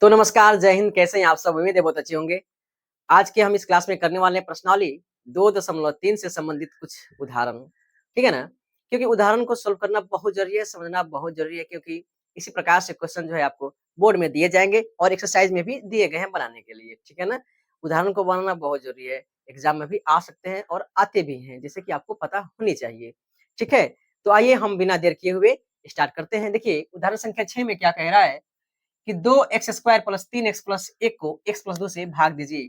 तो नमस्कार, जय हिंद, कैसे हैं आप सब? उम्मीद है बहुत अच्छे होंगे। आज के हम इस क्लास में करने वाले हैं प्रश्नावली 2.3 से संबंधित कुछ उदाहरण, ठीक है ना? क्योंकि उदाहरण को सॉल्व करना बहुत ज़रूरी है, समझना बहुत ज़रूरी है क्योंकि इसी प्रकार से क्वेश्चन जो है आपको बोर्ड में दिए जाएँगे और एक्सरसाइज में भी दिए गए हैं बनाने के लिए, ठीक है ना? उदाहरण को बनाना बहुत ज़रूरी है, एग्ज़ाम में भी आ सकते हैं और आते भी हैं, जिससे कि आपको पता होनी चाहिए, ठीक है? तो आइए हम बिना देर किए हुए स्टार्ट करते हैं। देखिए, उदाहरण संख्या 6 में क्या कह रहा है कि 2x² प्लस 3x प्लस 1 को x प्लस 2 से भाग दीजिए।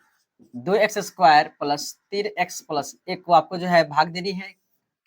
2x² प्लस 3x प्लस 1 को आपको जो है भाग देनी है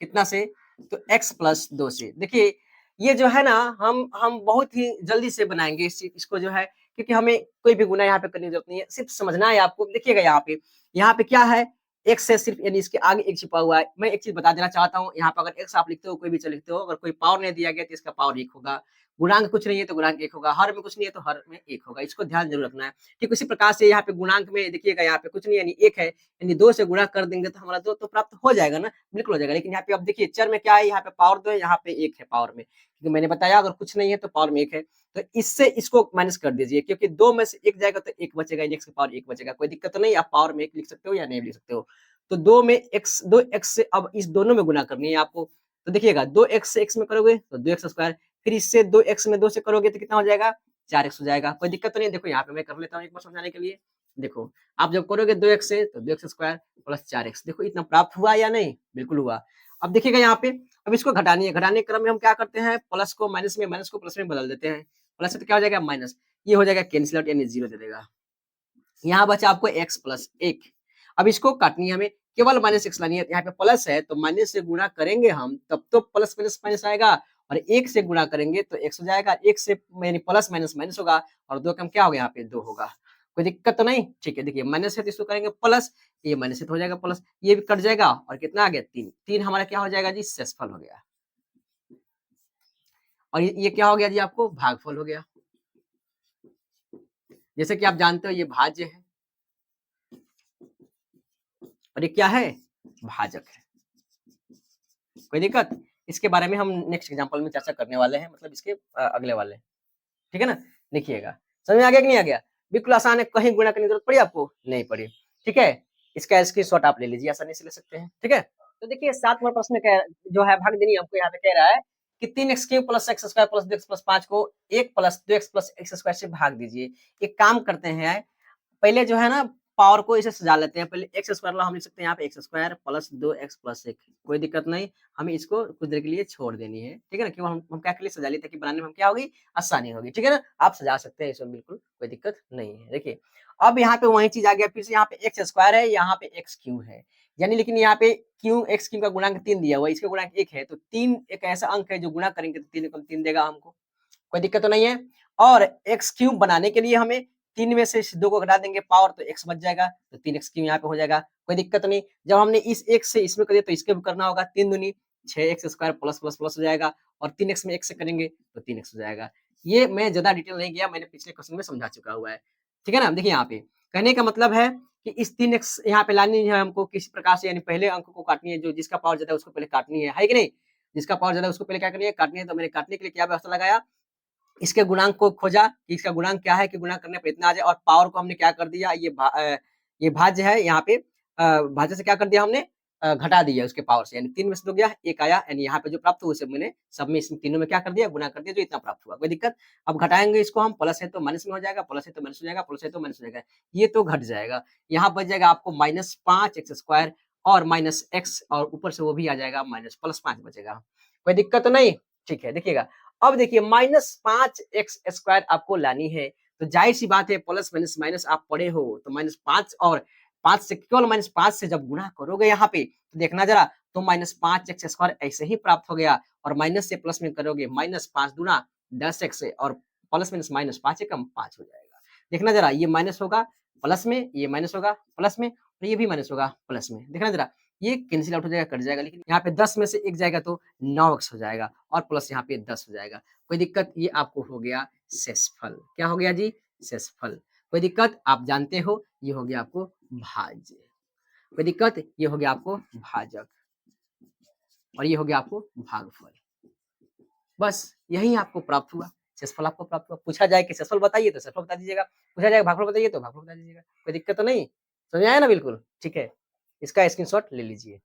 कितना से? तो x प्लस 2 से। देखिए ये जो है ना हम बहुत ही जल्दी से बनाएँगे इसको जो है क्योंकि हमें कोई भी गुना यहाँ पे करने की ज़रूरत नहीं है। सिर्फ समझना है आपको। देखिएगा यहाँ पे क्या है? x से सिर्फ यानी इसके आगे 1 छिपा हुआ है। मैं एक चीज़ बता देना चाहता हूँ, यहाँ पे अगर x आप लिखते हो, कोई भी चीज़ लिखते हो, अगर कोई पावर नहीं दिया गया तो इसका पावर 1 होगा। गुणांक कुछ नहीं है तो गुणांक 1 होगा, हर में कुछ नहीं है तो हर में 1 होगा, इसको ध्यान ज़रूर रखना है। ठीक उसी प्रकार से यहाँ पे गुणांक में देखिएगा यहाँ पे कुछ नहीं यानी 1 है, यानी 2 से गुणा कर देंगे तो हमारा 2 तो प्राप्त हो जाएगा ना, बिल्कुल हो जाएगा। लेकिन यहाँ पे अब देखिए चर में क्या है, यहाँ पे पावर 2 है, यहाँ पे 1 है पावर में। क्योंकि मैंने बताया अगर कुछ नहीं है तो पावर में 1 है, तो इससे इसको माइनस कर दीजिए क्योंकि 2 में से 1 जाएगा तो 1 बचेगा, यानी x की पावर 1 बचेगा। कोई दिक्कत तो नहीं, आप पावर में 1 लिख सकते हो या नहीं लिख सकते हो। तो 2 में x 2x से अब इस दोनों में गुणा करनी है आपको। तो देखिएगा 2x से x में करोगे तो 2x स्क्वायर, फिर इससे 2x में 2 से करोगे तो कितना हो जाएगा? 4x हो जाएगा। कोई दिक्कत तो नहीं है। देखो यहाँ पे मैं कर लेता हूँ एक बार समझाने के लिए। देखो, आप जब करोगे 2x से तो 2x स्क्वायर प्लस 4x, देखो इतना प्राप्त हुआ या नहीं? बिल्कुल हुआ। अब देखिएगा यहाँ पे, अब इसको घटानी है। घटाने के क्रम में हम क्या करते हैं? प्लस को माइनस में, माइनस को प्लस में बदल देते हैं। प्लस से तो क्या हो जाएगा? माइनस। ये हो जाएगा कैंसिल आउट यानी 0 दे देगा। यहाँ बचा आपको x प्लस 1। अब इसको काटनी है हमें, केवल माइनस x लानी है। यहाँ पे प्लस है तो माइनस से गुणा करेंगे हम तब तो प्लस माइनस माइनस आएगा, और 1 से गुणा करेंगे तो x हो जाएगा। 1 से यानी प्लस माइनस माइनस होगा और 2 कम क्या हो गया? यहाँ पे 2 होगा। कोई दिक्कत तो नहीं? ठीक है, देखिए माइनस है तो इसको करेंगे प्लस, ये माइनस से तो हो जाएगा प्लस, ये भी कट जाएगा और कितना आ गया? 3। 3 हमारा क्या हो जाएगा जी? शेषफल हो गया। और ये क्या हो गया जी? आपको भागफल हो गया। जैसे कि आप जानते हो ये भाज्य है और ये क्या है? भाजक है। कोई दिक्कत? इसके बारे में हम नेक्स्ट एग्जांपल में चर्चा करने वाले हैं, मतलब इसके अगले वाले, ठीक है ना? देखिएगा, समझ में आ गया कि नहीं आ गया? बिल्कुल आसान है, कहीं गुणा करने की जरूरत पड़ी आपको? नहीं पड़ी, ठीक है? इसका स्क्रीनशॉट आप ले लीजिए, आसानी से ले सकते हैं, ठीक है? तो देखिए 7वां प्रश्न जो है भाग देनी हमको यहाँ पे कह रहा है कि 3x³ plus x square plus 2x plus 5 को 1 plus 2x plus x square से भाग दीजिए। एक काम करते हैं, पहले जो है ना पावर को इसे सजा लेते हैं। पहले एक्स स्क्वायर हम लिख सकते हैं यहाँ पे, x square plus 2x plus 1, कोई दिक्कत नहीं। हमें इसको कुछ देर के लिए छोड़ देनी है, ठीक है ना? क्यों हम क्या के लिए सजा लिए ताकि बनाने में हम क्या होगी? आसानी होगी, ठीक है ना? आप सजा सकते हैं इसमें, बिल्कुल कोई दिक्कत नहीं है। देखिए अब यहाँ पे वही चीज आ गया, फिर से यहाँ पे एक्स स्क्वायर है, यहाँ पे एक्स क्यू है, यानी लेकिन यहाँ पे क्यू एक्स क्यू का गुणांक 3 दिया हुआ है, इसका गुणांक 1 है, तो 3 एक ऐसा अंक है जो गुणा करेंगे तो 3 3 देगा हमको, कोई दिक्कत तो नहीं है। और एक्स क्यूब बनाने के लिए हमें 3 में से 2 को घटा देंगे पावर तो x बच जाएगा, तो 3x क्यूब यहाँ पे हो जाएगा, कोई दिक्कत नहीं। जब हमने इस 1 से इसमें कर दिया तो इसके भी करना होगा, 3 दूनी 6x square plus plus plus हो जाएगा, और 3x में 1 से करेंगे तो 3x हो जाएगा। ये मैं ज्यादा डिटेल नहीं गया, मैंने पिछले क्वेश्चन में समझा चुका हुआ है, ठीक है ना? देखिए यहाँ पे कहने का मतलब है कि इस 3x यहाँ पे लानी है हमको किसी प्रकार से, यानी पहले अंक को काटनी है, जो जिसका पावर ज्यादा है उसको पहले काटनी है कि नहीं? जिसका पावर ज्यादा है उसको पहले क्या करनी है? काटनी है। तो मैंने काटने के लिए क्या व्यवस्था लगाया? इसके गुणांक को खोजा कि इसका गुणांक क्या है कि गुणा करने पे इतना आ जाए, और पावर को हमने क्या कर दिया? ये भाज्य है, यहाँ पे भाज्य से क्या कर दिया हमने? घटा दिया उसके पावर से, यानी 3 में से 2 गया, 1 आया, यानी यहाँ पे जो प्राप्त हुआ उसे मैंने सब में इसमें तीनों में क्या कर दिया? गुणा कर दिया, जो इतना प्राप्त हुआ। कोई दिक्कत? अब घटाएंगे इसको हम, प्लस है तो माइनस में हो जाएगा, प्लस है तो माइनस हो जाएगा, प्लस है तो माइनस हो जाएगा, ये तो घट जाएगा। यहाँ बच जाएगा आपको -5x स्क्वायर और माइनस x, और ऊपर से वो भी आ जाएगा माइनस प्लस 5 बचेगा। कोई दिक्कत तो नहीं? ठीक है, देखिएगा अब देखिए -5x स्क्वायर आपको लानी है, तो जाहिर सी बात है प्लस माइनस माइनस आप पढ़े हो, तो -5 और 5 से केवल -5 से जब गुणा करोगे यहाँ पे तो देखना जरा, तो -5x स्क्वायर ऐसे ही प्राप्त हो गया, और माइनस से प्लस में करोगे -5 दूना 10x से, और प्लस माइनस माइनस 5 एकम 5 हो जाएगा। देखना जरा, ये माइनस होगा प्लस में, ये माइनस होगा प्लस में, और ये भी माइनस होगा प्लस में। देखना जरा, ये कैंसिल आउट हो जाएगा, कट जाएगा, लेकिन यहाँ पे 10 में से 1 जाएगा तो 9x हो जाएगा, और प्लस यहाँ पे 10 हो जाएगा। कोई दिक्कत? ये आपको हो गया शेषफल। क्या हो गया जी? शेषफल। कोई दिक्कत? आप जानते हो ये हो गया आपको भाज्य। कोई दिक्कत? ये हो गया आपको भाजक, और ये हो गया आपको भागफल। बस यही आपको प्राप्त हुआ। शेषफल आपको प्राप्त होगा। पूछा जाए कि शेषफल बताइए तो शेषफल बता दीजिएगा, पूछा जाए भागफल बताइए तो भागफल बता दीजिएगा, कोई दिक्कत तो नहीं, समझ में आया ना बिल्कुल, ठीक है। इसका स्क्रीनशॉट ले लीजिए,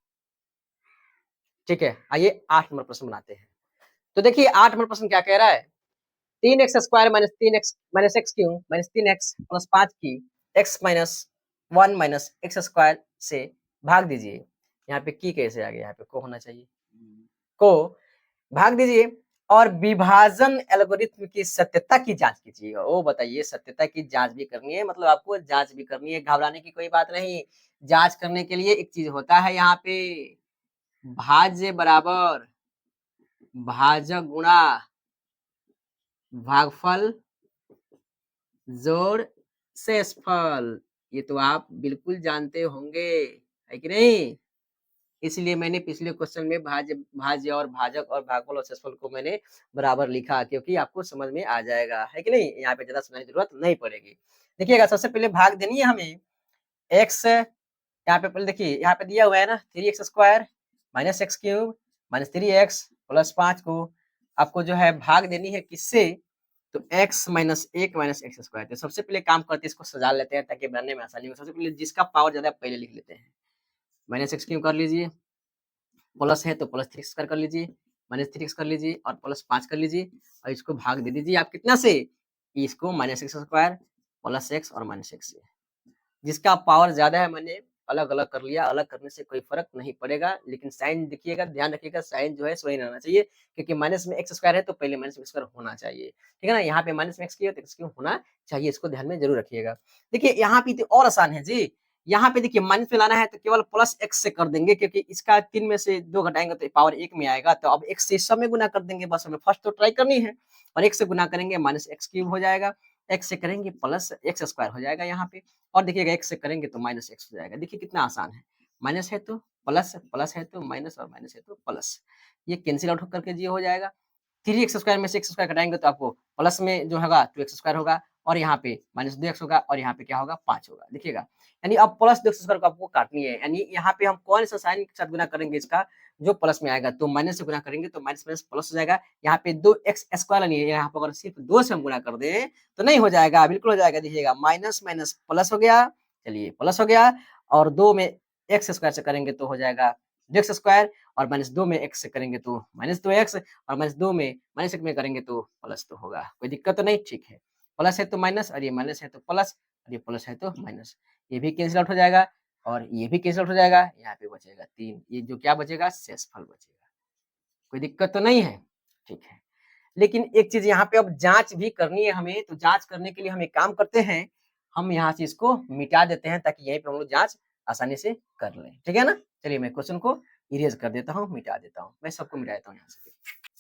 ठीक है। आइए 8 नंबर प्रश्न बनाते हैं। तो देखिए 8 नंबर प्रश्न क्या कह रहा है, 3x² minus 3x minus x cube minus 3x plus 5 की x minus 1 minus x square से भाग दीजिए। यहाँ पे की कैसे आ गया, यहाँ पे को होना चाहिए, को भाग दीजिए और विभाजन एल्गोरिथम की सत्यता की जांच कीजिए। ओ बताइए, सत्यता की जांच भी करनी है, मतलब आपको जांच भी करनी है, घबराने की कोई बात नहीं। जांच करने के लिए एक चीज होता है यहाँ पे, भाज्य बराबर भाजक गुणा भागफल जोड़ शेषफल। ये तो आप बिल्कुल जानते होंगे, है कि नहीं। इसलिए मैंने पिछले क्वेश्चन में भाज्य भाज्य और भाजक और भागफल और शेषफल को मैंने बराबर लिखा, क्योंकि आपको समझ में आ जाएगा, है कि नहीं। यहाँ पे ज्यादा समझने की जरूरत नहीं पड़ेगी। देखिएगा, सबसे पहले भाग देनी है हमें एक्स, यहाँ पे पहले देखिए, यहाँ पे दिया हुआ है ना 3x² minus x cube minus 3x plus 5 को आपको जो है भाग देनी है किससे, तो x minus 1 minus x square. तो सबसे पहले काम करते हैं, इसको सजा लेते हैं ताकि बनने में आसानी हो। सबसे पहले जिसका पावर ज्यादा पहले लिख लेते हैं, माइनस एक्स क्यूब कर लीजिए, प्लस है तो प्लस 3x² कर लीजिए, माइनस 3x कर लीजिए और प्लस 5 कर लीजिए और इसको भाग दे दीजिए आप कितना से, इसको minus x square plus x और माइनस एक्स से। जिसका पावर ज्यादा है मैंने अलग अलग कर लिया, अलग करने से कोई फर्क नहीं पड़ेगा, लेकिन साइन देखिएगा, ध्यान रखिएगा, साइन जो है सही रहना चाहिए, क्योंकि माइनस में एक्स स्क्वायर है तो पहले माइनस एक्स स्क्वायर होना चाहिए, ठीक है ना। यहाँ पे माइनस में एक्स क्यूब तो एक्स क्यूब होना चाहिए, इसको ध्यान में जरूर रखिएगा। देखिए यहाँ पे तो और आसान है जी, यहाँ पे देखिए माइनस में लाना है तो केवल प्लस एक्स से कर देंगे, क्योंकि इसका 3 में से 2 घटाएंगे तो पावर 1 में आएगा, तो अब एक्स से सब में गुना कर देंगे, बस हमें फर्स्ट तो ट्राई करनी है। और एक्स से गुना करेंगे माइनस एक्स क्यूब हो जाएगा, एक्स से करेंगे प्लस एक्स स्क्वायर हो जाएगा यहाँ पे, और देखिएगा एक्स से करेंगे तो माइनस एक्स हो जाएगा। देखिए कितना आसान है, माइनस है तो प्लस, प्लस है तो माइनस और माइनस है तो प्लस, ये कैंसिल आउट होकर के ये हो जाएगा। 3x² में से एक्स स्क्वायर घटाएंगे तो आपको प्लस में जो होगा 2x² होगा, और यहाँ पे माइनस 2x होगा, और यहाँ पे क्या होगा 5 होगा। देखिएगा यानी अब प्लस 2x² को आपको काटनी है, यानी यहाँ पे हम कौन सा साइन के साथ गुना करेंगे, इसका जो प्लस में आएगा तो माइनस से गुना करेंगे तो माइनस माइनस प्लस हो जाएगा। यहाँ पे 2x² नहीं है, यहाँ पे अगर सिर्फ 2 से हम गुना कर दें तो नहीं हो जाएगा, बिल्कुल हो जाएगा। देखिएगा माइनस माइनस प्लस हो गया, चलिए प्लस हो गया, और 2 में x² से करेंगे तो हो जाएगा 2x², और माइनस 2 में x से करेंगे तो माइनस 2x, और माइनस 2 में माइनस 1 में करेंगे तो प्लस तो होगा, कोई दिक्कत तो नहीं, ठीक है। प्लस है तो माइनस, और ये माइनस है तो प्लस, और ये प्लस है तो माइनस, ये भी कैंसिल आउट हो जाएगा और ये भी कैंसिल आउट हो जाएगा। यहाँ पे बचेगा 3, ये जो क्या बचेगा, शेषफल बचेगा, कोई दिक्कत तो नहीं है, ठीक है। लेकिन एक चीज यहाँ पे अब जांच भी करनी है हमें, तो जांच करने के लिए हम एक काम करते हैं, हम यहाँ से इसको मिटा देते हैं ताकि यहीं पे हम लोग जांच आसानी से कर लें, ठीक है ना। चलिए मैं क्वेश्चन को इरेज कर देता हूँ, मिटा देता हूँ, मैं सबको मिटा देता हूँ यहाँ से।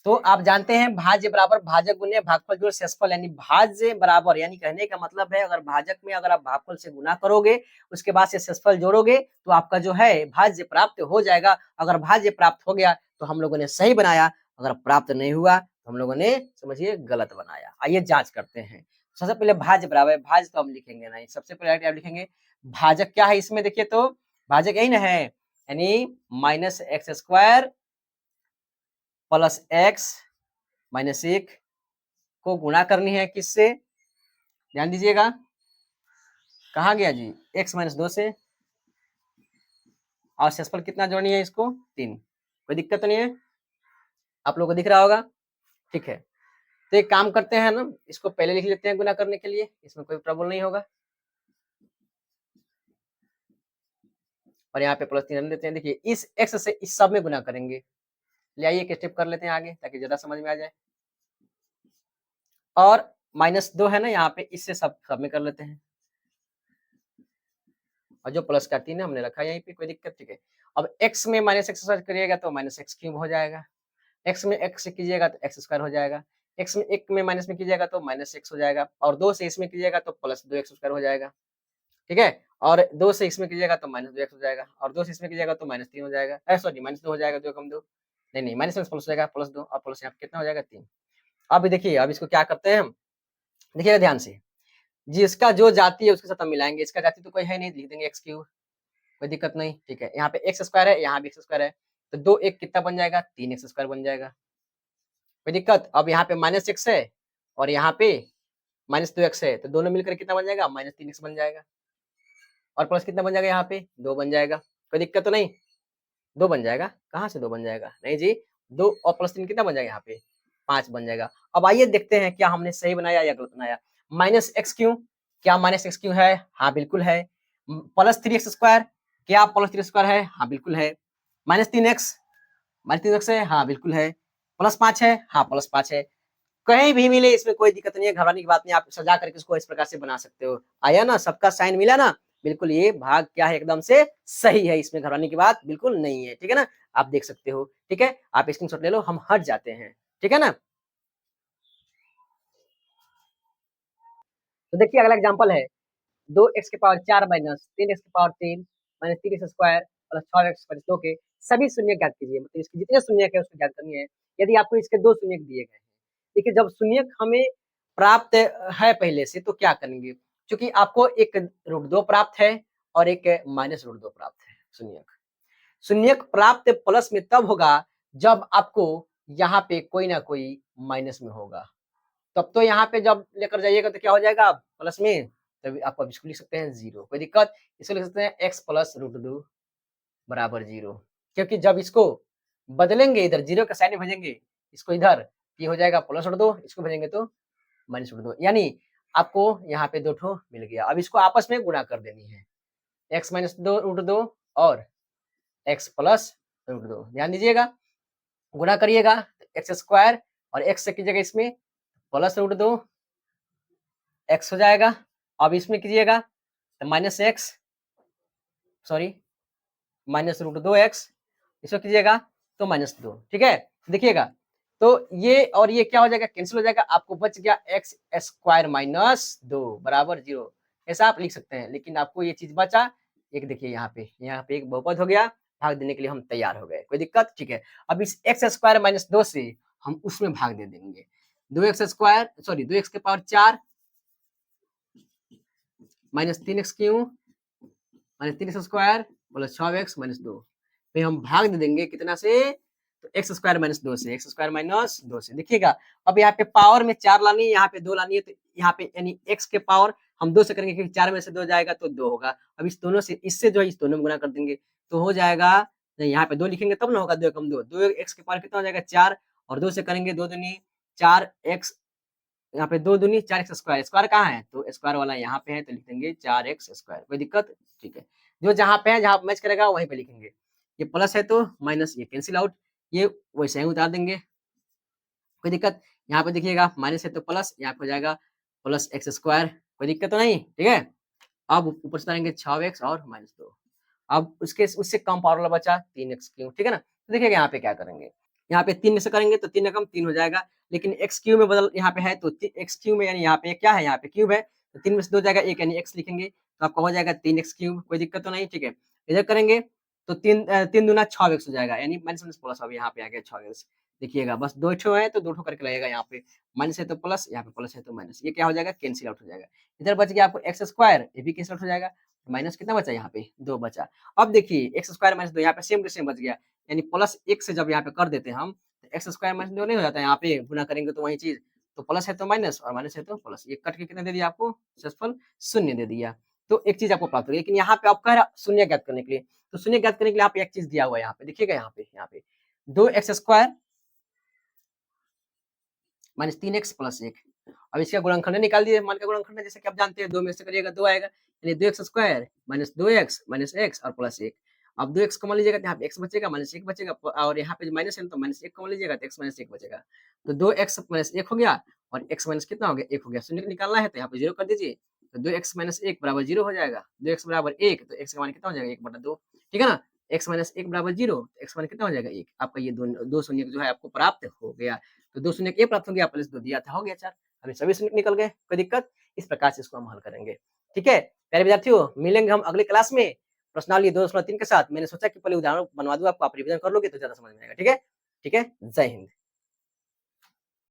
तो आप जानते हैं भाज्य बराबर भाजक गुने भागफल जोड़ शेषफल, यानी भाज्य बराबर, यानी कहने का मतलब है अगर भाजक में अगर आप भागफल से गुना करोगे उसके बाद से शेषफल जोड़ोगे तो आपका जो है भाज्य प्राप्त हो जाएगा। अगर भाज्य प्राप्त हो गया तो हम लोगों ने सही बनाया, अगर प्राप्त नहीं हुआ तो हम लोगों ने समझिए गलत बनाया। आइए जांच करते हैं। सबसे पहले भाज्य बराबर, भाज्य तो हम लिखेंगे नहीं, सबसे पहले आप लिखेंगे भाजक क्या है इसमें, देखिए तो भाजक यही ना है, यानी minus x square plus x minus 1 को गुणा करनी है किससे, ध्यान दीजिएगा, कहाँ गया जी, x माइनस 2 से, और शेषफल कितना जोड़नी है इसको 3, कोई दिक्कत नहीं है, आप लोगों को दिख रहा होगा, ठीक है। तो एक काम करते हैं ना, इसको पहले लिख लेते हैं गुना करने के लिए, इसमें कोई ट्रबल नहीं होगा, और यहाँ पे प्लस 3 देते हैं। देखिए इस x से इस सब में गुना करेंगे, ले आइए एक स्टेप कर लेते हैं आगे ताकि ज्यादा समझ में आ जाए, और -2 है ना यहाँ पे, इससे सब में कर लेते हैं, और जो प्लस का 3 है हमने रखा यहीं पे, कोई दिक्कत, ठीक है। अब x में माइनस एक्स करिएगा तो माइनस एक्स क्यूब हो जाएगा, x में x से कीजिएगा तो एक्स स्क्वायर हो जाएगा, x में 1 में माइनस में कीजिएगा तो माइनस एक्स हो जाएगा, और 2 से इसमें कीजिएगा तो प्लस 2x स्क्वायर हो जाएगा, ठीक है। और 2 से इसमें कीजिएगा तो माइनस 2x हो जाएगा, और 2 से इसमें कीजिएगा तो माइनस 3 हो जाएगा, सॉरी माइनस 2 हो जाएगा, 2 कम 2, नहीं माइनस में प्लस हो जाएगा, प्लस 2 और प्लस यहाँ कितना हो जाएगा 3। अब देखिए अब इसको क्या करते हैं हम, देखिएगा ध्यान से, जिसका जो जाति है उसके साथ हम मिलाएंगे, इसका जाति तो कोई है नहीं, लिख देंगे एक्स क्यूब, कोई दिक्कत नहीं, ठीक है। यहाँ पे एक्स स्क्वायर है, यहाँ भी एक्स स्क्वायर है, तो 2 1 कितना बन जाएगा, 3x स्क्वायर बन जाएगा, कोई दिक्कत। अब यहाँ पे माइनस एक्स है और यहाँ पे -2x है, तो दोनों मिलकर कितना बन जाएगा? -3x बन जाएगा। और प्लस कितना बन जाएगा यहाँ पे? 2 बन जाएगा। कोई दिक्कत तो नहीं? 2 बन जाएगा। कहाँ से 2 बन जाएगा? नहीं जी, 2 और प्लस 3 कितना बन जाएगा यहाँ पे? 5 बन जाएगा। अब आइए देखते हैं क्या हमने सही बनाया या गलत बनाया। -x क्यों? क्या -x क्यों है? हाँ, बिल्कुल है। प्लस 3x², क्या प्लस 3x² है? हाँ, बिल्कुल है। -3x, -3x है? हाँ, बिल्कुल है। प्लस 5 है? हाँ, प्लस 5 है। कहीं भी मिले इसमें कोई दिक्कत नहीं है, घबराने की बात नहीं है, आप सजा करके इसको इस प्रकार से बना सकते हो। आया ना, सबका साइन मिला ना? बिल्कुल ये भाग क्या है? एकदम से सही है, इसमें घबराने की बात बिल्कुल नहीं है, ठीक है ना? आप देख सकते हो, ठीक है? आप स्क्रीनशॉट ले लो, हम हट जाते हैं, ठीक है ना? तो देखिए अगला एग्जांपल है 2x की पावर 4 माइनस 3x की power 3 minus 3x square plus 4x plus 2 के सभी शून्य ज्ञात कीजिए। मतलब इसके जितने शून्यक है उसको ज्ञात करनी है। यदि आपको इसके 2 शून्यक दिए गए हैं, देखिए जब शून्यक हमें प्राप्त है पहले से तो क्या करेंगे? क्योंकि आपको एक √2 प्राप्त है और एक -√2 प्राप्त है शून्यक। शून्यक प्राप्त प्लस में तब होगा जब आपको यहाँ पे कोई ना कोई माइनस में होगा। तब तो यहाँ पे जब लेकर जाइएगा तो क्या हो जाएगा प्लस में, तभी आप अब इसको लिख सकते हैं 0, कोई दिक्कत? इसको लिख सकते हैं x प्लस √2 बराबर 0, क्योंकि जब इसको बदलेंगे इधर 0 का साइन भेजेंगे, इसको इधर ये हो जाएगा प्लस √2, इसको भेजेंगे तो -√2, यानी आपको यहाँ पे 2 ठो मिल गया। अब इसको आपस में गुणा कर देनी है, x माइनस √2 और x प्लस √2, ध्यान दीजिएगा, गुणा करिएगा एक्स स्क्वायर और x से कीजिएगा इसमें प्लस √2 x हो जाएगा। अब इसमें कीजिएगा तो माइनस एक्स, सॉरी -√2x, इसको कीजिएगा तो -2, ठीक है? देखिएगा तो ये और ये क्या हो जाएगा? कैंसिल हो जाएगा। आपको बच गया एक्स स्क्वायर माइनस 2 बराबर 0, ऐसा आप लिख सकते हैं। लेकिन आपको ये चीज बचा एक, देखिए यहाँ पे एक बहुपद हो गया, भाग देने के लिए हम तैयार हो गए, कोई दिक्कत? ठीक है, अब इस एक्स स्क्वायर माइनस 2 से हम उसमें भाग दे देंगे। 2x स्क्वायर, सॉरी 2x के power 4 minus 3x cube minus 3x square plus 6x minus 2, फिर हम भाग दे देंगे कितना से? तो एक्स स्क्वायर माइनस 2 से, एक्स स्क्वायर माइनस 2 से। देखिएगा अब यहाँ पे पावर में 4 लानी है, यहाँ पे 2 लानी है, तो यहाँ पे यानी x के पावर हम 2 से करेंगे क्योंकि 4 में से 2 जाएगा तो 2 होगा। अब इस दोनों से, इससे जो है इस दोनों में गुणा कर देंगे तो हो जाएगा, यहाँ पे 2 लिखेंगे तब ना होगा, 2 कम 2, 2x के पावर कितना हो जाएगा 4, और 2 से करेंगे 2 दूनी 4x, यहाँ पे 2 दूनी 4x स्क्वायर, स्क्वायर कहाँ है? तो स्क्वायर वाला यहाँ पे है तो लिख देंगे 4x स्क्वायर, कोई दिक्कत? ठीक है, जो जहाँ पे है, जहाँ मैच करेगा वहीं पे लिखेंगे। ये प्लस है तो माइनस ये कैंसिल आउट, ये वैसे ही उतार देंगे, कोई दिक्कत? यहाँ पे देखिएगा माइनस है तो प्लस, यहाँ पे हो जाएगा प्लस एक्स स्क्वायर, कोई दिक्कत तो नहीं, ठीक है? अब ऊपर से उतारेंगे 6x और -2, अब उसके उससे कम पावर वाला बचा 3x क्यूब, ठीक है ना? तो देखिएगा यहाँ पे क्या करेंगे, यहाँ पे 3 में से करेंगे तो 3 रकम 3 हो जाएगा, लेकिन x क्यूब में बदल यहाँ पे है तो x क्यूब में, यानी यहाँ पे क्या है? यहाँ पे क्यूब है, तो 3 में से 2 जाएगा 1, यानी x लिखेंगे तो आपका हो जाएगा 3x क्यूब, कोई दिक्कत तो नहीं, ठीक है? इधर करेंगे तो 3 दूना 6x हो जाएगा, यानी माइनस माइनस प्लस, अब यहाँ पे आ गया 6x। देखिएगा बस 2 ठो है तो 2 ठो करके लगेगा, यहाँ पे माइनस है तो प्लस, यहाँ पे प्लस है तो माइनस, ये क्या हो जाएगा? कैंसिल आउट हो जाएगा। इधर बच गया आपको एक्स स्क्वायर, ये भी कैंसिल आउट हो जाएगा, माइनस कितना बचा? यहाँ पे 2 बचा। अब देखिए एक्स स्क्वायर माइनस 2 यहाँ पे सेम टू सेम बच गया, यानी प्लस 1 से जब यहाँ पे कर देते हैं हम, तो एक्स स्क्वायर माइनस 2 नहीं हो जाता है, यहाँ पे गुना करेंगे तो वही चीज, तो प्लस है तो माइनस और माइनस है तो प्लस, ये कट के कितना दे दिया आपको? शेषफल शून्य दे दिया। तो एक चीज आपको प्राप्त हो गई, लेकिन यहाँ पे आप कह रहा शून्य ज्ञात करने के लिए, तो शून्य ज्ञात करने के लिए यहाँ पे एक चीज दिया हुआ है, यहाँ पे देखिएगा, यहाँ पे 2x square minus 3x plus 1। अब इसका गुणनखंड निकाल दिए, मान का गुणनखंड जैसे कि आप जानते हैं 2 में से करिएगा 2 आएगा, यानी 2x square minus 2x minus x और प्लस 1। अब 2x कॉमन लीजिएगा तो यहाँ पे x बचेगा, माइनस 1 बचेगा, और यहाँ पे जो माइनस है तो माइनस 1 कॉमन लीजिएगा तो x माइनस 1 बचेगा। तो 2x माइनस 1 हो गया और x माइनस कितना हो गया? 1 हो गया। शून्य निकालना है तो यहाँ पे 0 कर दीजिए, तो 2x माइनस 1 बराबर 0 हो जाएगा। 2x बराबर 1 तो x का मान कितना हो जाएगा? 1/2, ठीक है ना? x माइनस 1 बराबर 0 तो x मान कितना हो जाएगा? 1। आपका ये दो शून्य जो है आपको प्राप्त हो गया। तो 2 शून्य प्राप्त हो गया, प्लस 2 दिया था, हो गया 4। अभी सभी शून्य निकल गए, कोई दिक्कत? इस प्रकार से इसको हम हल करेंगे, ठीक है? प्यारे विद्यार्थियों, मिलेंगे हम अगले क्लास में प्रश्नावली 2.3 के साथ। मैंने सोचा कि पहले उदाहरण बनवा दूं आपको, आप रिवीजन कर लोगे तो ज्यादा समझ में आएगा, ठीक है? ठीक है, जय हिंद।